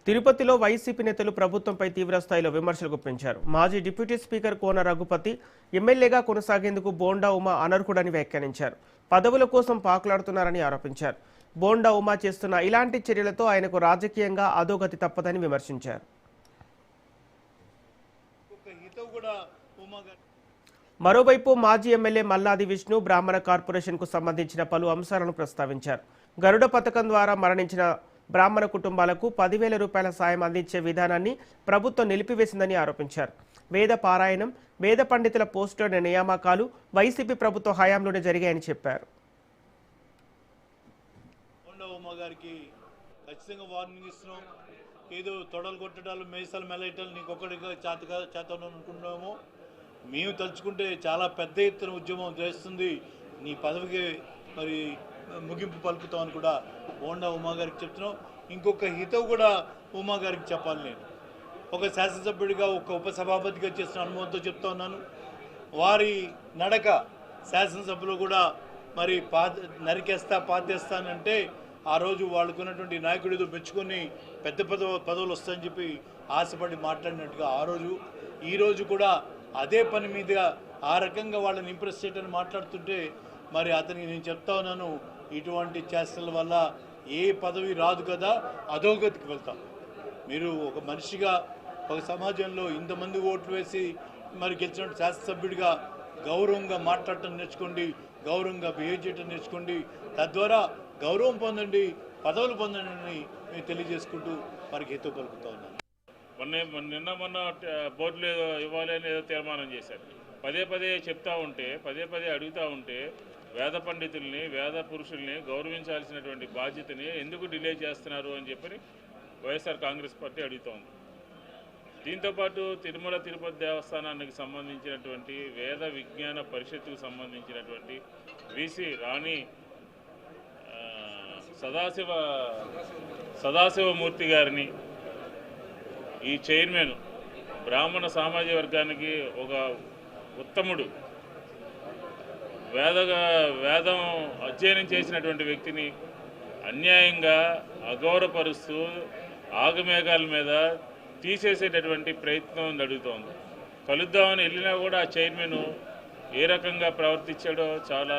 తిరుపతిలో వైసీపీ నేతలు ప్రభుత్వంపై తీవ్రస్థాయిలో విమర్శలు గుప్పించారు. మాజీ డిప్యూటీ స్పీకర్ కోన రఘుపతి ఎమ్మెల్యేగా కొనసాగేందుకు బోండా ఉమా అనర్హుడని వ్యాఖ్యానించారు. పదవుల కోసం పాకులాడుతున్నారని ఆరోపించారు. బోండా ఉమా చేస్తున్న ఇలాంటి చర్యలతో ఆయనకు రాజకీయంగా అధోగతి తప్పదని విమర్శించారు. మరోవైపు మాజీ ఎమ్మెల్యే మల్లాది విష్ణు బ్రాహ్మణ కార్పొరేషన్కు సంబంధించిన పలు అంశాలను ప్రస్తావించారు. గరుడ పథకం ద్వారా మరణించిన బ్రాహ్మణ కుటుంబాలకు 10,000 రూపాయల సాయం అందించే విధానాన్ని ప్రభుత్వం నిలిపివేసిందని ఆరోపించారు. వేద పారాయణం, వేద పండితుల పోస్టుల నియామకాలు వైసీపీ ప్రభుత్వ హయాంలోనే జరిగాయని చెప్పారు. ఏదో తొడలు కొట్టడాలు, మేసాలు మెల్లటాలు నీకొక్కడిగా చేతను అనుకున్నామో, మేము తలుచుకుంటే చాలా పెద్ద ఎత్తున ఉద్యమం చేస్తుంది. నీ పదవికి మరి ముగింపు పలుకుతామని కూడా బోండా ఉమా గారికి చెప్తున్నాం. ఇంకొక హితవు కూడా ఉమా గారికి చెప్పాలి. నేను ఒక శాసనసభ్యుడిగా, ఒక ఉపసభాపతిగా చేసిన అనుభవంతో చెప్తా ఉన్నాను. వారి నడక శాసనసభలో కూడా మరి నరికేస్తా పాతేస్తానంటే ఆ రోజు వాళ్ళకున్నటువంటి నాయకుడితో మెచ్చుకొని పెద్ద పదవులు వస్తాయని చెప్పి ఆశపడి మాట్లాడినట్టుగా ఆ రోజు, ఈరోజు కూడా అదే పని మీద ఆ రకంగా వాళ్ళని ఇంప్రెస్ చేయడానికి మాట్లాడుతుంటే మరి అతనికి నేను చెప్తా ఉన్నాను, ఇటువంటి చేష్టల వల్ల ఏ పదవి రాదు కదా, అధోగతికి వెళ్తాం. మీరు ఒక మనిషిగా ఒక సమాజంలో ఇంతమంది ఓట్లు వేసి మరి గెలిచిన శాసనసభ్యుడిగా గౌరవంగా మాట్లాడటం నేర్చుకోండి, గౌరవంగా బిహేవ్ చేయటం నేర్చుకోండి. తద్వారా గౌరవం పొందండి, పదవులు పొందండి అని మేము తెలియజేసుకుంటూ వారికి హితవు పలుకుతా ఉన్నాను. మొన్న బోర్డులు ఇవ్వాలి అని ఏదో తీర్మానం చేశారు. పదే చెప్తా ఉంటే, పదే అడుగుతూ ఉంటే వేద పండితుల్ని, వేద పురుషుల్ని గౌరవించాల్సినటువంటి బాధ్యతని ఎందుకు డిలే చేస్తున్నారు అని చెప్పి వైఎస్ఆర్ కాంగ్రెస్ పార్టీ అడుగుతోంది. దీంతోపాటు తిరుమల తిరుపతి దేవస్థానానికి సంబంధించినటువంటి వేద విజ్ఞాన పరిషత్తుకు సంబంధించినటువంటి వీసీ రాణి సదాశివమూర్తి గారిని ఈ చైర్మన్ బ్రాహ్మణ సామాజిక వర్గానికి ఒక ఉత్తముడు, వేదం అధ్యయనం చేసినటువంటి వ్యక్తిని అన్యాయంగా అగౌరవపరుస్తూ ఆగమేఘాల మీద తీసేసేటటువంటి ప్రయత్నం జరుగుతోంది. కలుద్దామని వెళ్ళినా కూడా ఆ చైర్మన్ ఏ రకంగా ప్రవర్తించాడో చాలా